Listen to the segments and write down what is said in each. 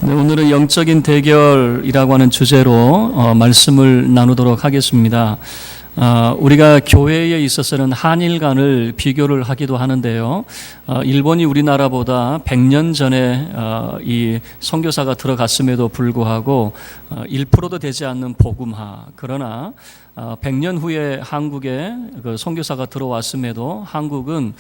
네, 오늘은 영적인 대결이라고 하는 주제로 말씀을 나누도록 하겠습니다. 우리가 교회에 있어서는 한일 간을 비교를 하기도 하는데요. 일본이 우리나라보다 100년 전에 이 선교사가 들어갔음에도 불구하고 1%도 되지 않는 복음화. 그러나 100년 후에 한국에 그 선교사가 들어왔음에도 한국은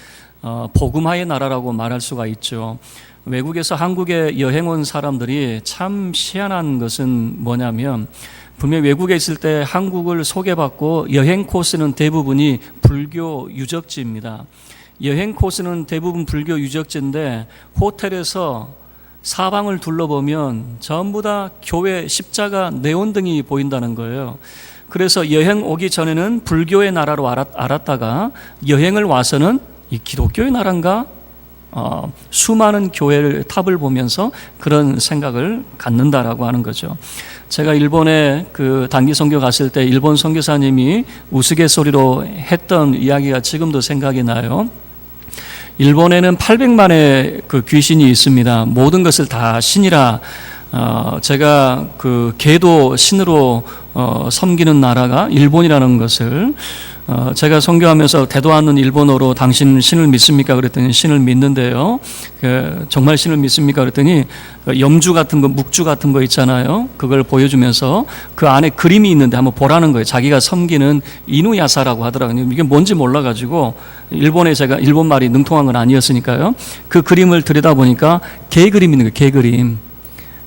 복음화의 나라라고 말할 수가 있죠. 외국에서 한국에 여행 온 사람들이 참 희한한 것은 뭐냐면, 분명히 외국에 있을 때 한국을 소개받고 여행 코스는 대부분이 불교 유적지입니다. 여행 코스는 대부분 불교 유적지인데 호텔에서 사방을 둘러보면 전부 다 교회 십자가 네온등이 보인다는 거예요. 그래서 여행 오기 전에는 불교의 나라로 알았다가 여행을 와서는 이 기독교의 나라인가? 수많은 교회를 탑을 보면서 그런 생각을 갖는다라고 하는 거죠. 제가 일본에 그 단기 선교 갔을 때 일본 선교사님이 우스갯소리로 했던 이야기가 지금도 생각이 나요. 일본에는 800만의 그 귀신이 있습니다. 모든 것을 다 신이라. 제가 그 개도 신으로 섬기는 나라가 일본이라는 것을 제가 선교하면서 대도 않는 일본어로 당신 신을 믿습니까? 그랬더니 신을 믿는데요. 정말 신을 믿습니까? 그랬더니 염주 같은 거, 묵주 같은 거 있잖아요. 그걸 보여주면서 그 안에 그림이 있는데 한번 보라는 거예요. 자기가 섬기는 이누야사라고 하더라고요. 이게 뭔지 몰라가지고 일본에 제가 일본 말이 능통한 건 아니었으니까요. 그 그림을 들여다보니까 개 그림이 있는 거예요. 개 그림.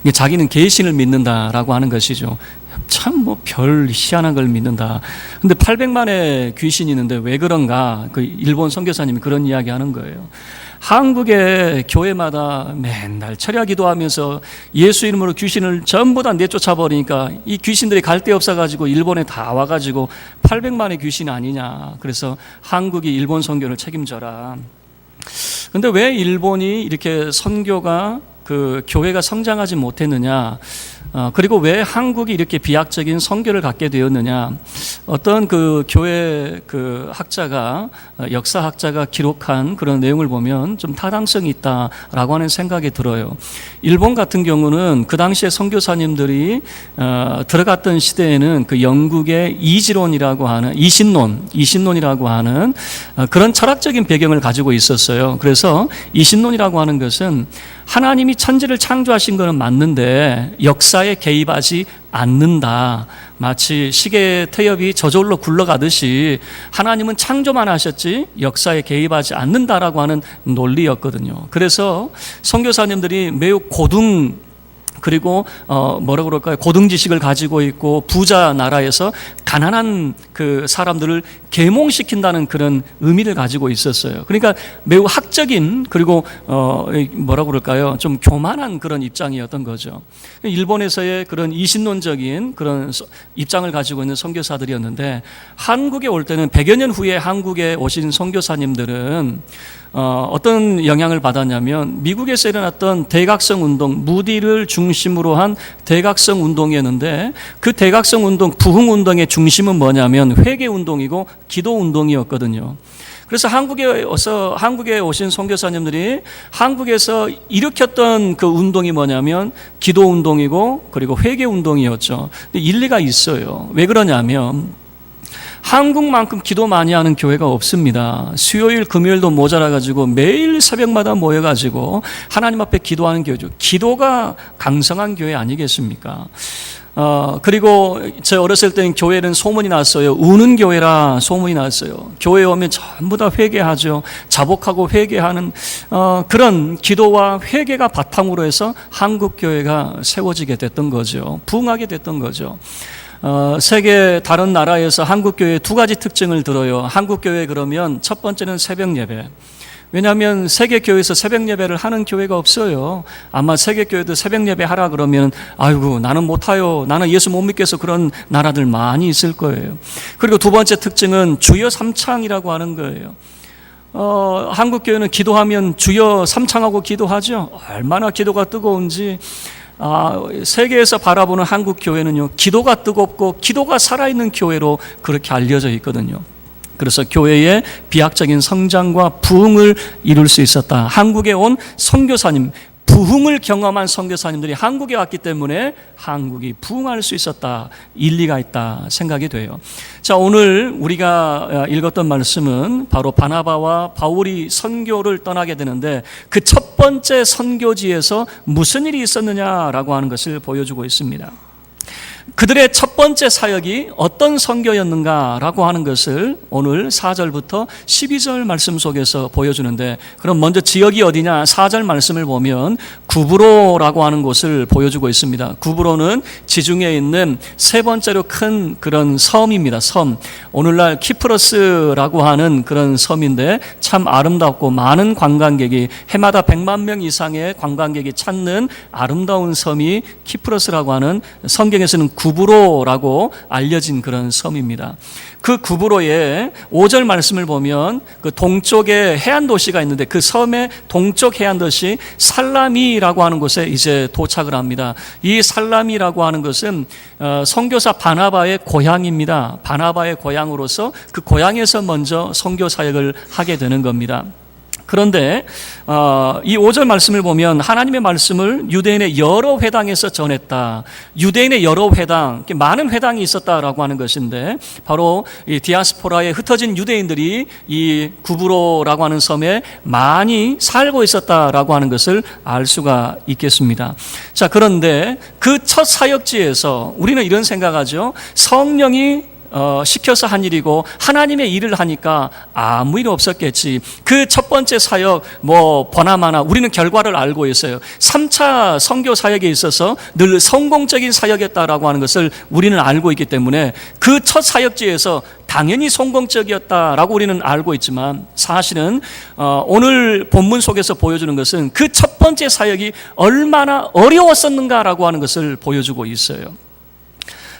자기는 개신을 믿는다라고 하는 것이죠. 참 뭐 별 희한한 걸 믿는다. 근데 800만의 귀신이 있는데 왜 그런가? 그 일본 선교사님이 그런 이야기 하는 거예요. 한국의 교회마다 맨날 철야 기도하면서 예수 이름으로 귀신을 전부 다 내쫓아 버리니까 이 귀신들이 갈 데 없어가지고 일본에 다 와가지고 800만의 귀신 아니냐. 그래서 한국이 일본 선교를 책임져라. 근데 왜 일본이 이렇게 선교가 그 교회가 성장하지 못했느냐? 그리고 왜 한국이 이렇게 비약적인 선교를 갖게 되었느냐? 어떤 그 교회 그 학자가, 역사학자가 기록한 그런 내용을 보면 좀 타당성이 있다라고 하는 생각이 들어요. 일본 같은 경우는 그 당시에 선교사님들이 들어갔던 시대에는 그 영국의 이지론이라고 하는 이신론이라고 하는 그런 철학적인 배경을 가지고 있었어요. 그래서 이신론이라고 하는 것은 하나님이 천지를 창조하신 것은 맞는데 역사에 개입하지 않는다. 마치 시계의 태엽이 저절로 굴러가듯이 하나님은 창조만 하셨지 역사에 개입하지 않는다라고 하는 논리였거든요. 그래서 선교사님들이 매우 그리고 뭐라고 그럴까요? 고등 지식을 가지고 있고 부자 나라에서 가난한 그 사람들을 계몽시킨다는 그런 의미를 가지고 있었어요. 그러니까 매우 학적인 그리고 뭐라고 그럴까요? 좀 교만한 그런 입장이었던 거죠. 일본에서의 그런 이신론적인 그런 입장을 가지고 있는 선교사들이었는데 한국에 올 때는 100여 년 후에 한국에 오신 선교사님들은 어떤 영향을 받았냐면 미국에서 일어났던 대각성 운동, 무디를 중심으로 한 대각성 운동이었는데 그 대각성 운동, 부흥 운동의 중심은 뭐냐면 회개 운동이고 기도 운동이었거든요. 그래서 한국에 오신 선교사님들이 한국에서 일으켰던 그 운동이 뭐냐면 기도 운동이고 그리고 회개 운동이었죠. 근데 일리가 있어요. 왜 그러냐면 한국만큼 기도 많이 하는 교회가 없습니다. 수요일, 금요일도 모자라가지고 매일 새벽마다 모여가지고 하나님 앞에 기도하는 교회죠. 기도가 강성한 교회 아니겠습니까? 그리고 제 어렸을 때는 교회는 소문이 났어요. 우는 교회라 소문이 났어요. 교회에 오면 전부 다 회개하죠. 자복하고 회개하는 그런 기도와 회개가 바탕으로 해서 한국 교회가 세워지게 됐던 거죠. 부흥하게 됐던 거죠. 세계 다른 나라에서 한국교회 두 가지 특징을 들어요. 한국교회 그러면 첫 번째는 새벽 예배. 왜냐하면 세계교회에서 새벽 예배를 하는 교회가 없어요. 아마 세계교회도 새벽 예배 하라 그러면 아이고 나는 못해요. 나는 예수 못 믿겠어. 그런 나라들 많이 있을 거예요. 그리고 두 번째 특징은 주여 삼창이라고 하는 거예요. 한국교회는 기도하면 주여 삼창하고 기도하죠. 얼마나 기도가 뜨거운지. 세계에서 바라보는 한국 교회는요, 기도가 뜨겁고 기도가 살아있는 교회로 그렇게 알려져 있거든요. 그래서 교회의 비약적인 성장과 부흥을 이룰 수 있었다. 한국에 온 선교사님, 부흥을 경험한 선교사님들이 한국에 왔기 때문에 한국이 부흥할 수 있었다, 일리가 있다 생각이 돼요. 자, 오늘 우리가 읽었던 말씀은 바로 바나바와 바울이 선교를 떠나게 되는데 그 첫 번째 선교지에서 무슨 일이 있었느냐라고 하는 것을 보여주고 있습니다. 그들의 첫 번째 사역이 어떤 선교였는가라고 하는 것을 오늘 4절부터 12절 말씀 속에서 보여주는데, 그럼 먼저 지역이 어디냐? 4절 말씀을 보면 구브로라고 하는 곳을 보여주고 있습니다. 구브로는 지중해에 있는 세 번째로 큰 그런 섬입니다. 섬. 오늘날 키프러스라고 하는 그런 섬인데 참 아름답고 많은 관광객이, 해마다 100만 명 이상의 관광객이 찾는 아름다운 섬이 키프러스라고 하는, 성경에서는 구브로라고 알려진 그런 섬입니다. 그 구브로의 5절 말씀을 보면 그 동쪽에 해안 도시가 있는데 그 섬의 동쪽 해안 도시 살라미라고 하는 곳에 이제 도착을 합니다. 이 살라미라고 하는 것은 선교사 바나바의 고향입니다. 바나바의 고향으로서 그 고향에서 먼저 선교 사역을 하게 되는 겁니다. 그런데 이 5절 말씀을 보면 하나님의 말씀을 유대인의 여러 회당에서 전했다. 유대인의 여러 회당, 많은 회당이 있었다라고 하는 것인데 바로 이 디아스포라에 흩어진 유대인들이 이 구브로라고 하는 섬에 많이 살고 있었다라고 하는 것을 알 수가 있겠습니다. 자, 그런데 그 첫 사역지에서 우리는 이런 생각하죠. 성령이 시켜서 한 일이고 하나님의 일을 하니까 아무 일 없었겠지. 그 첫 번째 사역 보나마나 우리는 결과를 알고 있어요. 3차 선교 사역에 있어서 늘 성공적인 사역이었다라고 하는 것을 우리는 알고 있기 때문에 그 첫 사역지에서 당연히 성공적이었다라고 우리는 알고 있지만, 사실은 오늘 본문 속에서 보여주는 것은 그 첫 번째 사역이 얼마나 어려웠었는가라고 하는 것을 보여주고 있어요.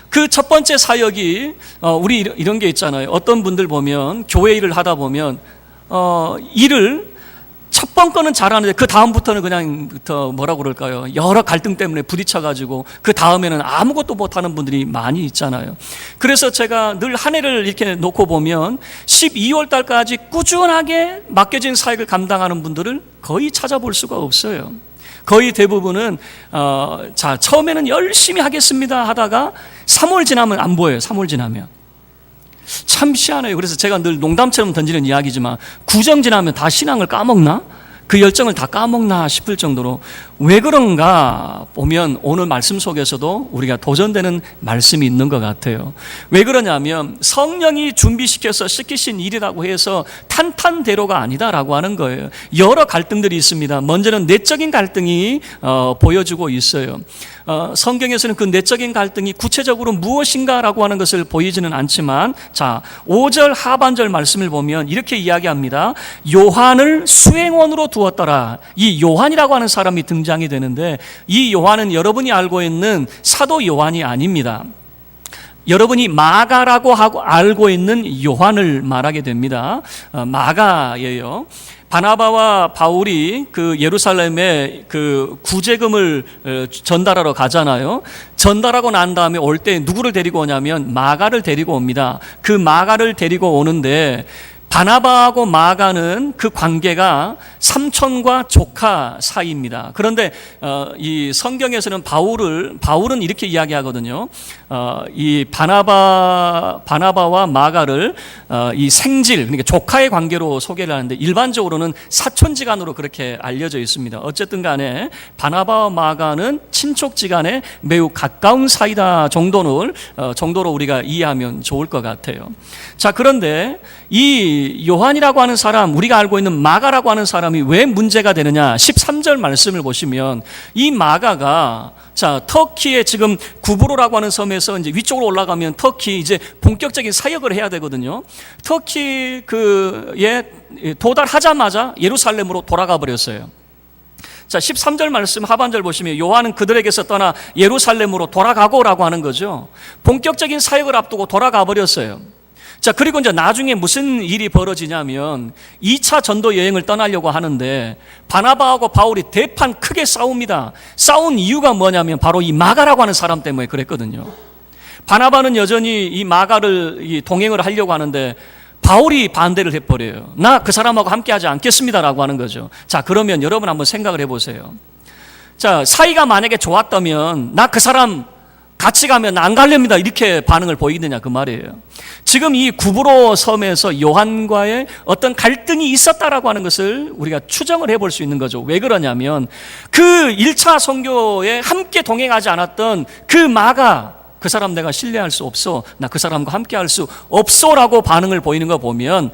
그 첫 번째 사역이 우리 이런 게 있잖아요. 어떤 분들 보면 교회 일을 하다 보면 일을 첫 번 거는 잘하는데 그 다음부터는 그냥 뭐라고 그럴까요? 여러 갈등 때문에 부딪혀가지고 그 다음에는 아무것도 못하는 분들이 많이 있잖아요. 그래서 제가 늘 한 해를 이렇게 놓고 보면 12월 달까지 꾸준하게 맡겨진 사역을 감당하는 분들을 거의 찾아볼 수가 없어요. 거의 대부분은 처음에는 열심히 하겠습니다 하다가 3월 지나면 안 보여요. 3월 지나면 참 희한해요. 그래서 제가 늘 농담처럼 던지는 이야기지만 구정 지나면 다 신앙을 까먹나? 그 열정을 다 까먹나 싶을 정도로 왜 그런가 보면 오늘 말씀 속에서도 우리가 도전되는 말씀이 있는 것 같아요. 왜 그러냐면 성령이 준비시켜서 시키신 일이라고 해서 탄탄대로가 아니다라고 하는 거예요. 여러 갈등들이 있습니다. 먼저는 내적인 갈등이 보여주고 있어요. 성경에서는 그 내적인 갈등이 구체적으로 무엇인가라고 하는 것을 보이지는 않지만, 자, 5절 하반절 말씀을 보면 이렇게 이야기합니다. 요한을 수행원으로 두었더라. 이 요한이라고 하는 사람이 등장이 되는데 이 요한은 여러분이 알고 있는 사도 요한이 아닙니다. 여러분이 마가라고 하고 알고 있는 요한을 말하게 됩니다. 마가예요. 바나바와 바울이 그 예루살렘에 그 구제금을 전달하러 가잖아요. 전달하고 난 다음에 올 때 누구를 데리고 오냐면 마가를 데리고 옵니다. 그 마가를 데리고 오는데 바나바하고 마가는 그 관계가 삼촌과 조카 사이입니다. 그런데 이 성경에서는 바울은 이렇게 이야기하거든요. 이 바나바와 마가를 이 생질, 그러니까 조카의 관계로 소개를 하는데 일반적으로는 사촌지간으로 그렇게 알려져 있습니다. 어쨌든 간에 바나바와 마가는 친족지간에 매우 가까운 사이다 정도로 우리가 이해하면 좋을 것 같아요. 자, 그런데 이 요한이라고 하는 사람, 우리가 알고 있는 마가라고 하는 사람이 왜 문제가 되느냐? 13절 말씀을 보시면 이 마가가, 자, 터키의 지금 구브로라고 하는 섬에서 이제 위쪽으로 올라가면 터키 이제 본격적인 사역을 해야 되거든요. 터키에 도달하자마자 예루살렘으로 돌아가 버렸어요. 자, 13절 말씀 하반절 보시면 요한은 그들에게서 떠나 예루살렘으로 돌아가고라고 하는 거죠. 본격적인 사역을 앞두고 돌아가 버렸어요. 자, 그리고 이제 나중에 무슨 일이 벌어지냐면 2차 전도 여행을 떠나려고 하는데 바나바하고 바울이 대판 크게 싸웁니다. 싸운 이유가 뭐냐면 바로 이 마가라고 하는 사람 때문에 그랬거든요. 바나바는 여전히 이 마가를 동행을 하려고 하는데 바울이 반대를 해버려요. 나 그 사람하고 함께하지 않겠습니다라고 하는 거죠. 자, 그러면 여러분 한번 생각을 해보세요. 자, 사이가 만약에 좋았다면 나 그 사람 같이 가면 안 갈렵니다, 이렇게 반응을 보이느냐 그 말이에요. 지금 이 구브로 섬에서 요한과의 어떤 갈등이 있었다라고 하는 것을 우리가 추정을 해볼 수 있는 거죠. 왜 그러냐면 그 1차 선교에 함께 동행하지 않았던 그 마가 그 사람 내가 신뢰할 수 없어, 나 그 사람과 함께 할 수 없어라고 반응을 보이는 거 보면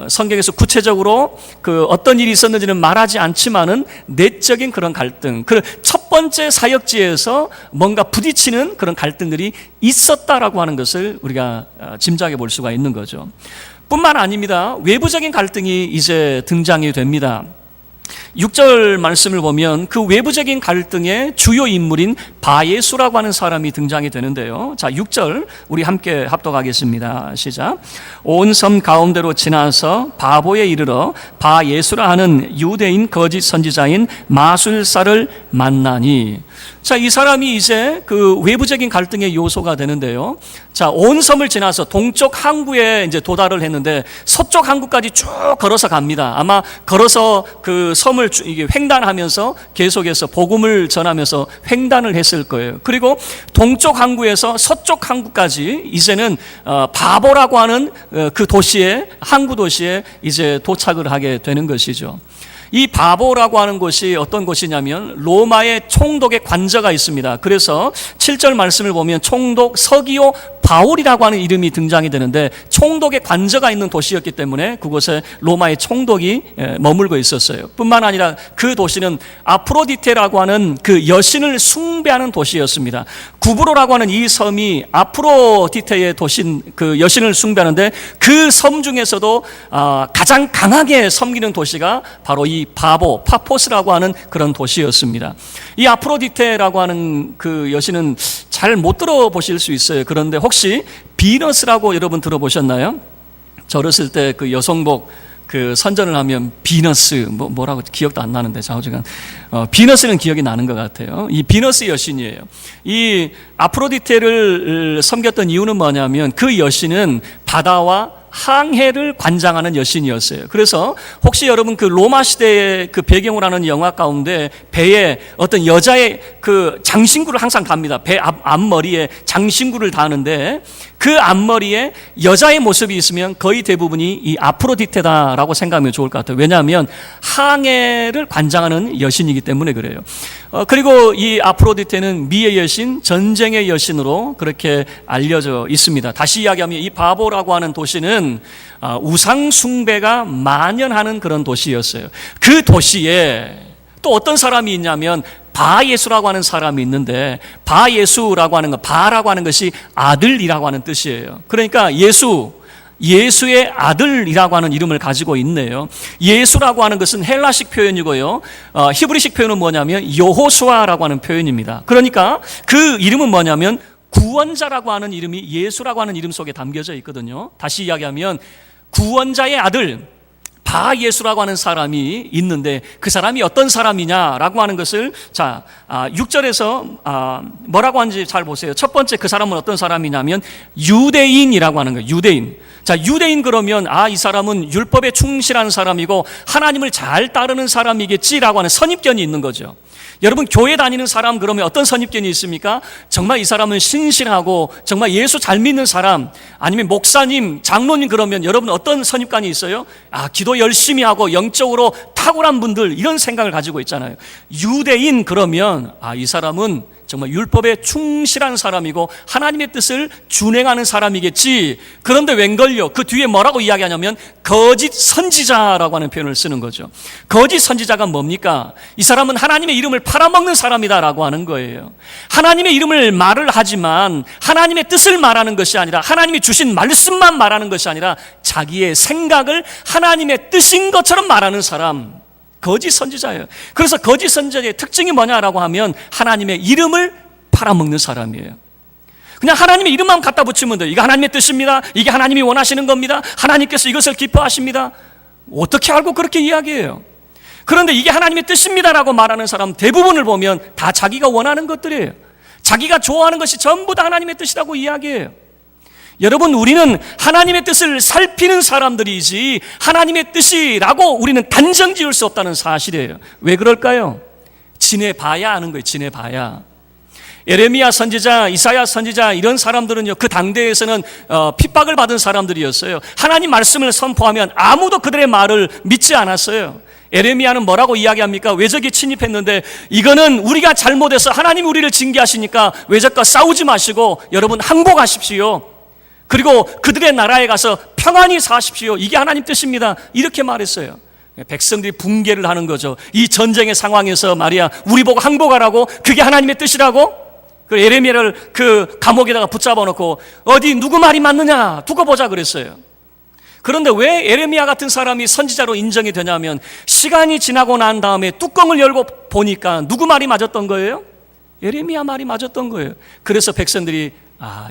성경에서 구체적으로 그 어떤 일이 있었는지는 말하지 않지만은 내적인 그런 갈등, 그 첫 번째 사역지에서 뭔가 부딪히는 그런 갈등들이 있었다라고 하는 것을 우리가 짐작해 볼 수가 있는 거죠. 뿐만 아닙니다. 외부적인 갈등이 이제 등장이 됩니다. 6절 말씀을 보면 그 외부적인 갈등의 주요 인물인 바예수라고 하는 사람이 등장이 되는데요. 자, 6절 우리 함께 합독하겠습니다. 시작. 온 섬 가운데로 지나서 바보에 이르러 바예수라 하는 유대인 거짓 선지자인 마술사를 만나니. 자, 이 사람이 이제 그 외부적인 갈등의 요소가 되는데요. 자, 온 섬을 지나서 동쪽 항구에 이제 도달을 했는데 서쪽 항구까지 쭉 걸어서 갑니다. 아마 걸어서 그 섬을 이게 횡단하면서 계속해서 복음을 전하면서 횡단을 했을 거예요. 그리고 동쪽 항구에서 서쪽 항구까지 이제는 바보라고 하는 그 도시에, 항구 도시에 이제 도착을 하게 되는 것이죠. 이 바보라고 하는 곳이 어떤 곳이냐면 로마의 총독의 관저가 있습니다. 그래서 7절 말씀을 보면 총독 서기오 바울이라고 하는 이름이 등장이 되는데 총독의 관저가 있는 도시였기 때문에 그곳에 로마의 총독이 머물고 있었어요. 뿐만 아니라 그 도시는 아프로디테라고 하는 그 여신을 숭배하는 도시였습니다. 구브로라고 하는 이 섬이 아프로디테의 도신, 그 여신을 숭배하는데 그 섬 중에서도 가장 강하게 섬기는 도시가 바로 이 바보, 파포스라고 하는 그런 도시였습니다. 이 아프로디테라고 하는 그 여신은 잘 못 들어보실 수 있어요. 그런데 혹시 비너스라고 여러분 들어보셨나요? 저 어렸을 때 그 여성복 그 선전을 하면 비너스 뭐라고 기억도 안 나는데 좌우지간 비너스는 기억이 나는 것 같아요. 이 비너스 여신이에요. 이 아프로디테를 섬겼던 이유는 뭐냐면 그 여신은 바다와 항해를 관장하는 여신이었어요. 그래서 혹시 여러분 그 로마 시대의 그 배경으로 하는 영화 가운데 배에 어떤 여자의 그 장신구를 항상 답니다. 배 앞머리에 장신구를 다는데 그 앞머리에 여자의 모습이 있으면 거의 대부분이 이 아프로디테다라고 생각하면 좋을 것 같아요. 왜냐하면 항해를 관장하는 여신이기 때문에 그래요. 그리고 이 아프로디테는 미의 여신, 전쟁의 여신으로 그렇게 알려져 있습니다. 다시 이야기하면 이 바보라고 하는 도시는 우상 숭배가 만연하는 그런 도시였어요. 그 도시에 또 어떤 사람이 있냐면 바예수라고 하는 사람이 있는데 바예수라고 하는 것, 바라고 하는 것이 아들이라고 하는 뜻이에요. 그러니까 예수의 아들이라고 하는 이름을 가지고 있네요. 예수라고 하는 것은 헬라식 표현이고요. 히브리식 표현은 뭐냐면 여호수아라고 하는 표현입니다. 그러니까 그 이름은 뭐냐면 구원자라고 하는 이름이 예수라고 하는 이름 속에 담겨져 있거든요. 다시 이야기하면 구원자의 아들 바예수라고 하는 사람이 있는데 그 사람이 어떤 사람이냐라고 하는 것을 6절에서 뭐라고 하는지 잘 보세요. 첫 번째 그 사람은 어떤 사람이냐면 유대인이라고 하는 거예요. 유대인. 자, 유대인 그러면 이 사람은 율법에 충실한 사람이고 하나님을 잘 따르는 사람이겠지라고 하는 선입견이 있는 거죠. 여러분 교회 다니는 사람 그러면 어떤 선입견이 있습니까? 정말 이 사람은 신실하고 정말 예수 잘 믿는 사람, 아니면 목사님, 장로님 그러면 여러분 어떤 선입관이 있어요? 기도 열심히 하고 영적으로 탁월한 분들, 이런 생각을 가지고 있잖아요. 유대인 그러면 이 사람은 정말 율법에 충실한 사람이고 하나님의 뜻을 준행하는 사람이겠지. 그런데 웬걸요? 그 뒤에 뭐라고 이야기하냐면 거짓 선지자라고 하는 표현을 쓰는 거죠. 거짓 선지자가 뭡니까? 이 사람은 하나님의 이름을 팔아먹는 사람이다라고 하는 거예요. 하나님의 이름을 말을 하지만 하나님의 뜻을 말하는 것이 아니라 하나님이 주신 말씀만 말하는 것이 아니라 자기의 생각을 하나님의 뜻인 것처럼 말하는 사람, 거짓 선지자예요. 그래서 거짓 선지자의 특징이 뭐냐라고 하면 하나님의 이름을 팔아먹는 사람이에요. 그냥 하나님의 이름만 갖다 붙이면 돼요. 이게 하나님의 뜻입니다. 이게 하나님이 원하시는 겁니다. 하나님께서 이것을 기뻐하십니다. 어떻게 알고 그렇게 이야기해요? 그런데 이게 하나님의 뜻입니다라고 말하는 사람 대부분을 보면 다 자기가 원하는 것들이에요. 자기가 좋아하는 것이 전부 다 하나님의 뜻이라고 이야기해요. 여러분, 우리는 하나님의 뜻을 살피는 사람들이지 하나님의 뜻이라고 우리는 단정 지을 수 없다는 사실이에요. 왜 그럴까요? 지내봐야 아는 거예요. 지내봐야. 예레미야 선지자, 이사야 선지자 이런 사람들은요, 그 당대에서는 핍박을 받은 사람들이었어요. 하나님 말씀을 선포하면 아무도 그들의 말을 믿지 않았어요. 예레미야는 뭐라고 이야기합니까? 외적이 침입했는데 이거는 우리가 잘못해서 하나님이 우리를 징계하시니까 외적과 싸우지 마시고 여러분 항복하십시오. 그리고 그들의 나라에 가서 평안히 사십시오. 이게 하나님 뜻입니다. 이렇게 말했어요. 백성들이 붕괴를 하는 거죠. 이 전쟁의 상황에서 말이야, 우리 보고 항복하라고? 그게 하나님의 뜻이라고? 그 예레미야를 그 감옥에다가 붙잡아 놓고 어디 누구 말이 맞느냐 두고 보자 그랬어요. 그런데 왜 예레미야 같은 사람이 선지자로 인정이 되냐면 시간이 지나고 난 다음에 뚜껑을 열고 보니까 누구 말이 맞았던 거예요? 예레미야 말이 맞았던 거예요. 그래서 백성들이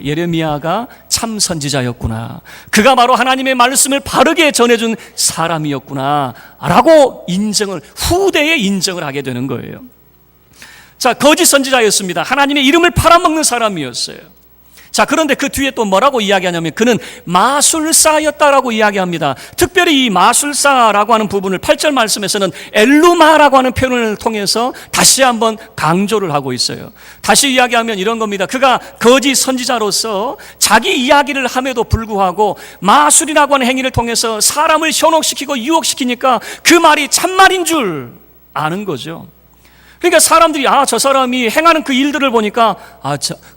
예레미야가 참 선지자였구나, 그가 바로 하나님의 말씀을 바르게 전해준 사람이었구나 라고 후대에 인정을 하게 되는 거예요. 자, 거짓 선지자였습니다. 하나님의 이름을 팔아먹는 사람이었어요. 자, 그런데 그 뒤에 또 뭐라고 이야기하냐면 그는 마술사였다라고 이야기합니다. 특별히 이 마술사라고 하는 부분을 8절 말씀에서는 엘루마라고 하는 표현을 통해서 다시 한번 강조를 하고 있어요. 다시 이야기하면 이런 겁니다. 그가 거짓 선지자로서 자기 이야기를 함에도 불구하고 마술이라고 하는 행위를 통해서 사람을 현혹시키고 유혹시키니까 그 말이 참말인 줄 아는 거죠. 그러니까 사람들이 저 사람이 행하는 그 일들을 보니까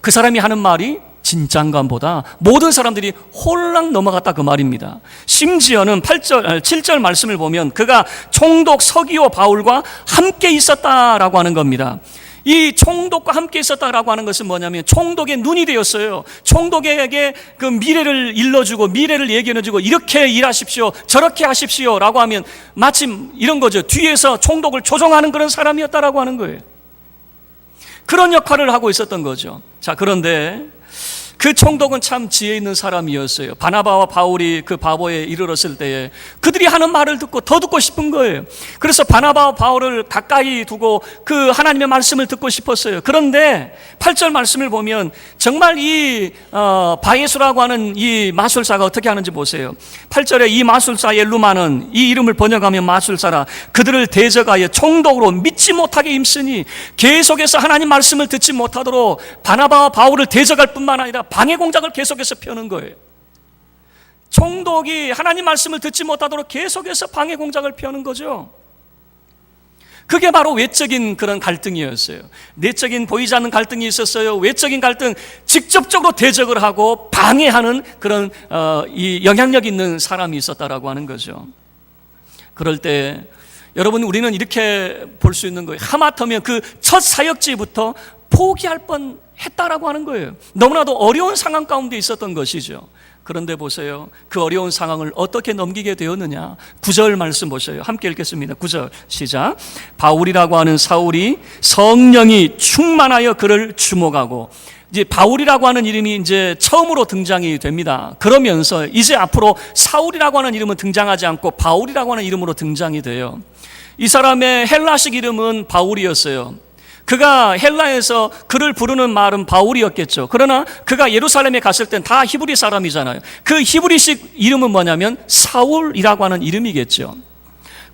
그 사람이 하는 말이 진짠감보다 모든 사람들이 홀랑 넘어갔다 그 말입니다. 심지어는 7절 말씀을 보면 그가 총독 서기오 바울과 함께 있었다라고 하는 겁니다. 이 총독과 함께 있었다라고 하는 것은 뭐냐면 총독의 눈이 되었어요. 총독에게 그 미래를 일러주고 미래를 얘기해주고 이렇게 일하십시오, 저렇게 하십시오 라고 하면 마침 이런 거죠. 뒤에서 총독을 조종하는 그런 사람이었다라고 하는 거예요. 그런 역할을 하고 있었던 거죠. 자, 그런데 그 총독은 참 지혜 있는 사람이었어요. 바나바와 바울이 그 바보에 이르렀을 때에 그들이 하는 말을 듣고 더 듣고 싶은 거예요. 그래서 바나바와 바울을 가까이 두고 그 하나님의 말씀을 듣고 싶었어요. 그런데 8절 말씀을 보면 정말 이 바예수라고 하는 이 마술사가 어떻게 하는지 보세요. 8절에 이 마술사 엘루마는, 이 이름을 번역하면 마술사라, 그들을 대적하여 총독으로 믿지 못하게 힘쓰니 계속해서 하나님 말씀을 듣지 못하도록 바나바와 바울을 대적할 뿐만 아니라 방해 공작을 계속해서 펴는 거예요. 총독이 하나님 말씀을 듣지 못하도록 계속해서 방해 공작을 펴는 거죠. 그게 바로 외적인 그런 갈등이었어요. 내적인 보이지 않는 갈등이 있었어요. 외적인 갈등, 직접적으로 대적을 하고 방해하는 그런 이 영향력 있는 사람이 있었다라고 하는 거죠. 그럴 때 여러분, 우리는 이렇게 볼 수 있는 거예요. 하마터면 그 첫 사역지부터 포기할 뻔 했다라고 하는 거예요. 너무나도 어려운 상황 가운데 있었던 것이죠. 그런데 보세요, 그 어려운 상황을 어떻게 넘기게 되었느냐. 9절 말씀 보세요. 함께 읽겠습니다. 9절 시작. 바울이라고 하는 사울이 성령이 충만하여 그를 주목하고, 이제 바울이라고 하는 이름이 이제 처음으로 등장이 됩니다. 그러면서 이제 앞으로 사울이라고 하는 이름은 등장하지 않고 바울이라고 하는 이름으로 등장이 돼요. 이 사람의 헬라식 이름은 바울이었어요. 그가 헬라에서 그를 부르는 말은 바울이었겠죠. 그러나 그가 예루살렘에 갔을 땐 다 히브리 사람이잖아요. 그 히브리식 이름은 뭐냐면 사울이라고 하는 이름이겠죠.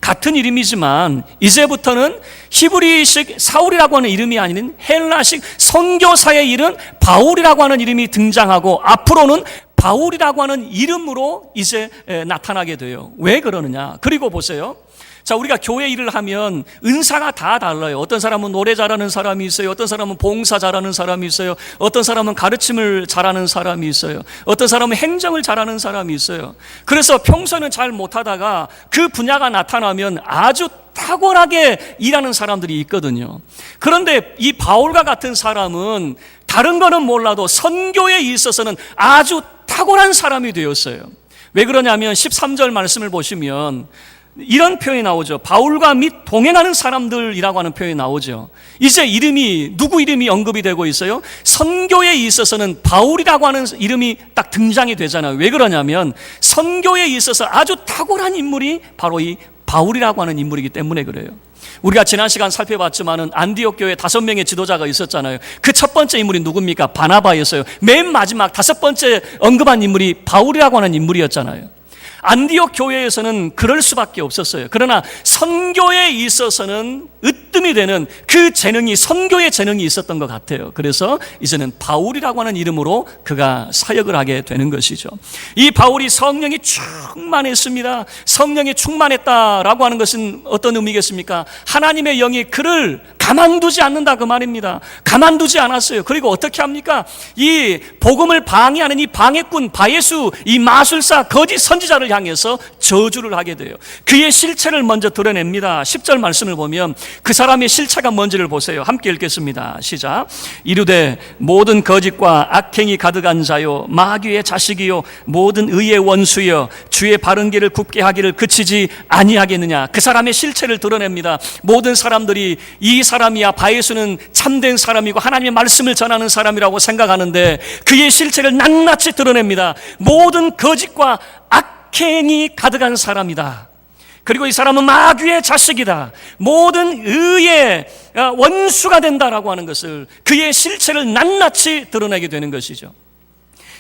같은 이름이지만 이제부터는 히브리식 사울이라고 하는 이름이 아닌 헬라식 선교사의 이름 바울이라고 하는 이름이 등장하고 앞으로는 바울이라고 하는 이름으로 이제 나타나게 돼요. 왜 그러느냐? 그리고 보세요. 자, 우리가 교회 일을 하면 은사가 다 달라요. 어떤 사람은 노래 잘하는 사람이 있어요. 어떤 사람은 봉사 잘하는 사람이 있어요. 어떤 사람은 가르침을 잘하는 사람이 있어요. 어떤 사람은 행정을 잘하는 사람이 있어요. 그래서 평소에는 잘 못하다가 그 분야가 나타나면 아주 탁월하게 일하는 사람들이 있거든요. 그런데 이 바울과 같은 사람은 다른 거는 몰라도 선교에 있어서는 아주 탁월한 사람이 되었어요. 왜 그러냐면 13절 말씀을 보시면 이런 표현이 나오죠. 바울과 및 동행하는 사람들이라고 하는 표현이 나오죠. 이제 누구 이름이 언급이 되고 있어요? 선교에 있어서는 바울이라고 하는 이름이 딱 등장이 되잖아요. 왜 그러냐면 선교에 있어서 아주 탁월한 인물이 바로 이 바울이라고 하는 인물이기 때문에 그래요. 우리가 지난 시간 살펴봤지만은 안디옥 교회 5명의 지도자가 있었잖아요. 그 첫 번째 인물이 누굽니까? 바나바였어요. 맨 마지막 5번째 언급한 인물이 바울이라고 하는 인물이었잖아요. 안디옥 교회에서는 그럴 수밖에 없었어요. 그러나 선교에 있어서는 으뜸이 되는 그 재능이, 선교의 재능이 있었던 것 같아요. 그래서 이제는 바울이라고 하는 이름으로 그가 사역을 하게 되는 것이죠. 이 바울이 성령이 충만했습니다. 성령이 충만했다라고 하는 것은 어떤 의미겠습니까? 하나님의 영이 그를 가만두지 않는다 그 말입니다. 가만두지 않았어요. 그리고 어떻게 합니까? 이 복음을 방해하는 이 방해꾼 바예수, 이 마술사, 거짓 선지자를 향해서 저주를 하게 돼요. 그의 실체를 먼저 드러냅니다. 10절 말씀을 보면 그 사람의 실체가 뭔지를 보세요. 함께 읽겠습니다. 시작. 이르되 모든 거짓과 악행이 가득한 자요 마귀의 자식이요 모든 의의 원수여 주의 바른 길을 굽게 하기를 그치지 아니하겠느냐. 그 사람의 실체를 드러냅니다. 모든 사람들이 이 사람이야, 바예수는 참된 사람이고 하나님의 말씀을 전하는 사람이라고 생각하는데 그의 실체를 낱낱이 드러냅니다. 모든 거짓과 악행이 가득한 사람이다. 그리고 이 사람은 마귀의 자식이다. 모든 의의 원수가 된다라고 하는 것을, 그의 실체를 낱낱이 드러내게 되는 것이죠.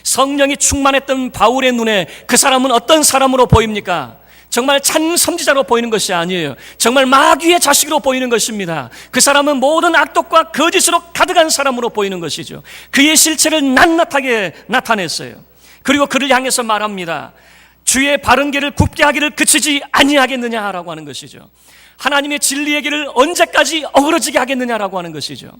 성령이 충만했던 바울의 눈에 그 사람은 어떤 사람으로 보입니까? 정말 참 선지자로 보이는 것이 아니에요. 정말 마귀의 자식으로 보이는 것입니다. 그 사람은 모든 악독과 거짓으로 가득한 사람으로 보이는 것이죠. 그의 실체를 낱낱하게 나타냈어요. 그리고 그를 향해서 말합니다. 주의 바른 길을 굽게 하기를 그치지 아니하겠느냐라고 하는 것이죠. 하나님의 진리의 길을 언제까지 어그러지게 하겠느냐라고 하는 것이죠.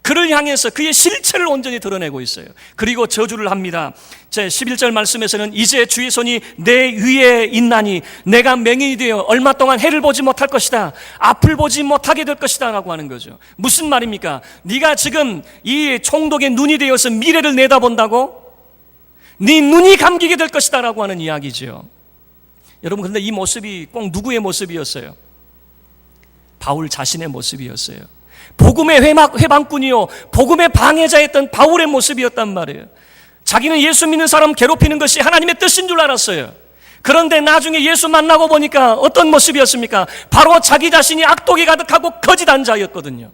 그를 향해서 그의 실체를 온전히 드러내고 있어요. 그리고 저주를 합니다. 제 11절 말씀에서는 이제 주의 손이 내 위에 있나니 내가 맹인이 되어 얼마 동안 해를 보지 못할 것이다. 앞을 보지 못하게 될 것이다 라고 하는 거죠. 무슨 말입니까? 네가 지금 이 총독의 눈이 되어서 미래를 내다본다고? 네 눈이 감기게 될 것이다 라고 하는 이야기죠. 여러분, 그런데 이 모습이 꼭 누구의 모습이었어요? 바울 자신의 모습이었어요. 복음의 회방꾼이요 복음의 방해자였던 바울의 모습이었단 말이에요. 자기는 예수 믿는 사람 괴롭히는 것이 하나님의 뜻인 줄 알았어요. 그런데 나중에 예수 만나고 보니까 어떤 모습이었습니까? 바로 자기 자신이 악독이 가득하고 거짓한 자였거든요.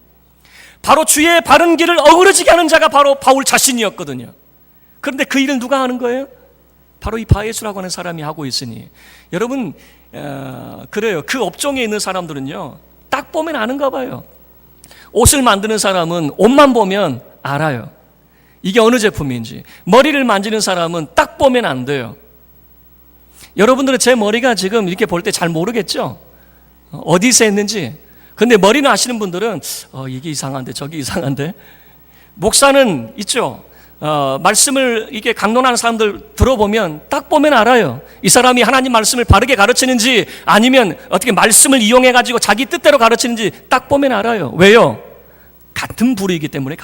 바로 주의 바른 길을 어그러지게 하는 자가 바로 바울 자신이었거든요. 그런데 그 일을 누가 하는 거예요? 바로 이 바예수라고 하는 사람이 하고 있으니, 여러분 그래요. 그 업종에 있는 사람들은요 딱 보면 아는가 봐요. 옷을 만드는 사람은 옷만 보면 알아요. 이게 어느 제품인지. 머리를 만지는 사람은 딱 보면 안 돼요. 여러분들은 제 머리가 지금 이렇게 볼 때 잘 모르겠죠? 어디서 했는지. 근데 머리는 아시는 분들은 이게 이상한데 저기 이상한데. 목사는 있죠. 말씀을 이게 강론하는 사람들 들어보면 딱 보면 알아요. 이 사람이 하나님 말씀을 바르게 가르치는지 아니면 어떻게 말씀을 이용해가지고 자기 뜻대로 가르치는지 딱 보면 알아요. 왜요? 같은 부류이기 때문에.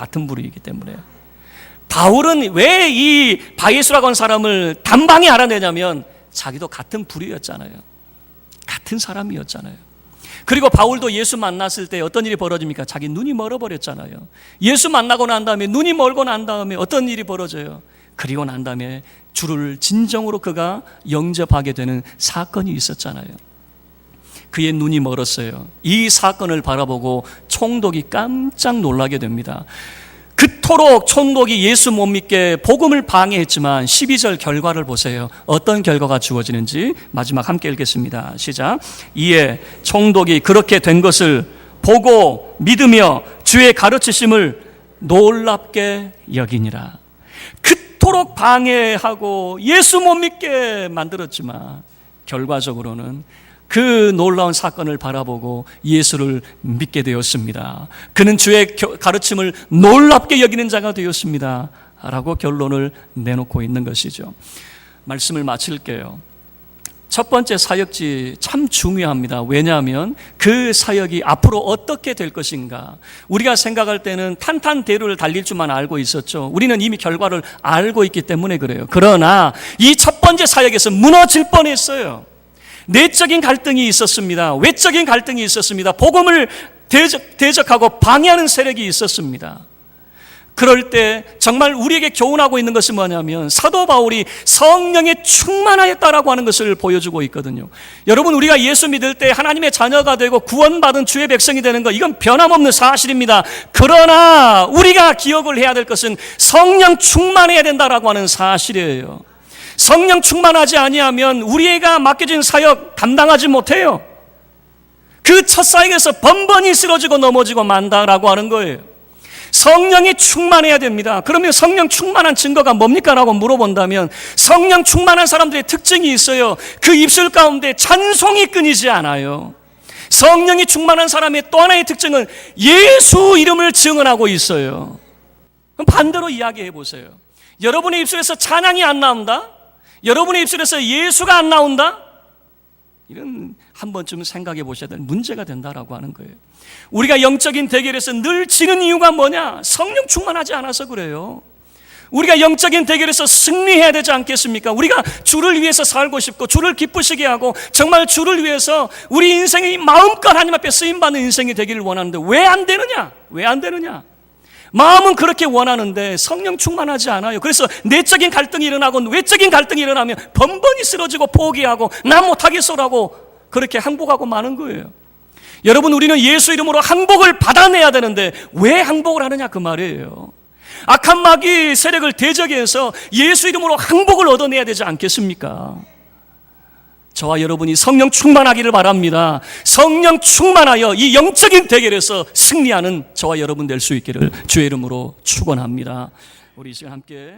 바울은 왜 이 바예수라고 하는 사람을 단방에 알아내냐면 자기도 같은 부류였잖아요. 같은 사람이었잖아요. 그리고 바울도 예수 만났을 때 어떤 일이 벌어집니까? 자기 눈이 멀어버렸잖아요. 예수 만나고 난 다음에, 눈이 멀고 난 다음에 어떤 일이 벌어져요? 그리고 난 다음에 주를 진정으로 그가 영접하게 되는 사건이 있었잖아요. 그의 눈이 멀었어요. 이 사건을 바라보고 총독이 깜짝 놀라게 됩니다. 그토록 총독이 예수 못 믿게 복음을 방해했지만 12절 결과를 보세요. 어떤 결과가 주어지는지 마지막 함께 읽겠습니다. 시작. 이에 총독이 그렇게 된 것을 보고 믿으며 주의 가르치심을 놀랍게 여기니라. 그토록 방해하고 예수 못 믿게 만들었지만 결과적으로는 그 놀라운 사건을 바라보고 예수를 믿게 되었습니다. 그는 주의 가르침을 놀랍게 여기는 자가 되었습니다 라고 결론을 내놓고 있는 것이죠. 말씀을 마칠게요. 첫 번째 사역지 참 중요합니다. 왜냐하면 그 사역이 앞으로 어떻게 될 것인가. 우리가 생각할 때는 탄탄대로를 달릴 줄만 알고 있었죠. 우리는 이미 결과를 알고 있기 때문에 그래요. 그러나 이 첫 번째 사역에서 무너질 뻔했어요. 내적인 갈등이 있었습니다. 외적인 갈등이 있었습니다. 복음을 대적하고 방해하는 세력이 있었습니다. 그럴 때 정말 우리에게 교훈하고 있는 것은 뭐냐면 사도 바울이 성령에 충만하였다라고 하는 것을 보여주고 있거든요. 여러분, 우리가 예수 믿을 때 하나님의 자녀가 되고 구원받은 주의 백성이 되는 것, 이건 변함없는 사실입니다. 그러나 우리가 기억을 해야 될 것은 성령 충만해야 된다라고 하는 사실이에요. 성령 충만하지 아니하면 우리가 맡겨진 사역 감당하지 못해요. 그 첫사역에서 번번이 쓰러지고 넘어지고 만다라고 하는 거예요. 성령이 충만해야 됩니다. 그러면 성령 충만한 증거가 뭡니까? 라고 물어본다면 성령 충만한 사람들의 특징이 있어요. 그 입술 가운데 찬송이 끊이지 않아요. 성령이 충만한 사람의 또 하나의 특징은 예수 이름을 증언하고 있어요. 그럼 반대로 이야기해 보세요. 여러분의 입술에서 찬양이 안 나온다? 여러분의 입술에서 예수가 안 나온다? 이런 한 번쯤 생각해 보셔야 될 문제가 된다라고 하는 거예요. 우리가 영적인 대결에서 늘 지는 이유가 뭐냐? 성령 충만하지 않아서 그래요. 우리가 영적인 대결에서 승리해야 되지 않겠습니까? 우리가 주를 위해서 살고 싶고 주를 기쁘시게 하고 정말 주를 위해서 우리 인생이 마음껏 하나님 앞에 쓰임받는 인생이 되기를 원하는데 왜 안 되느냐? 왜 안 되느냐? 마음은 그렇게 원하는데 성령 충만하지 않아요. 그래서 내적인 갈등이 일어나고 외적인 갈등이 일어나면 번번이 쓰러지고 포기하고 나 못하겠어라고 그렇게 항복하고 마는 거예요. 여러분, 우리는 예수 이름으로 항복을 받아내야 되는데 왜 항복을 하느냐 그 말이에요. 악한 마귀 세력을 대적해서 예수 이름으로 항복을 얻어내야 되지 않겠습니까? 저와 여러분이 성령 충만하기를 바랍니다. 성령 충만하여 이 영적인 대결에서 승리하는 저와 여러분 될 수 있기를 주의 이름으로 축원합니다. 우리 이제 함께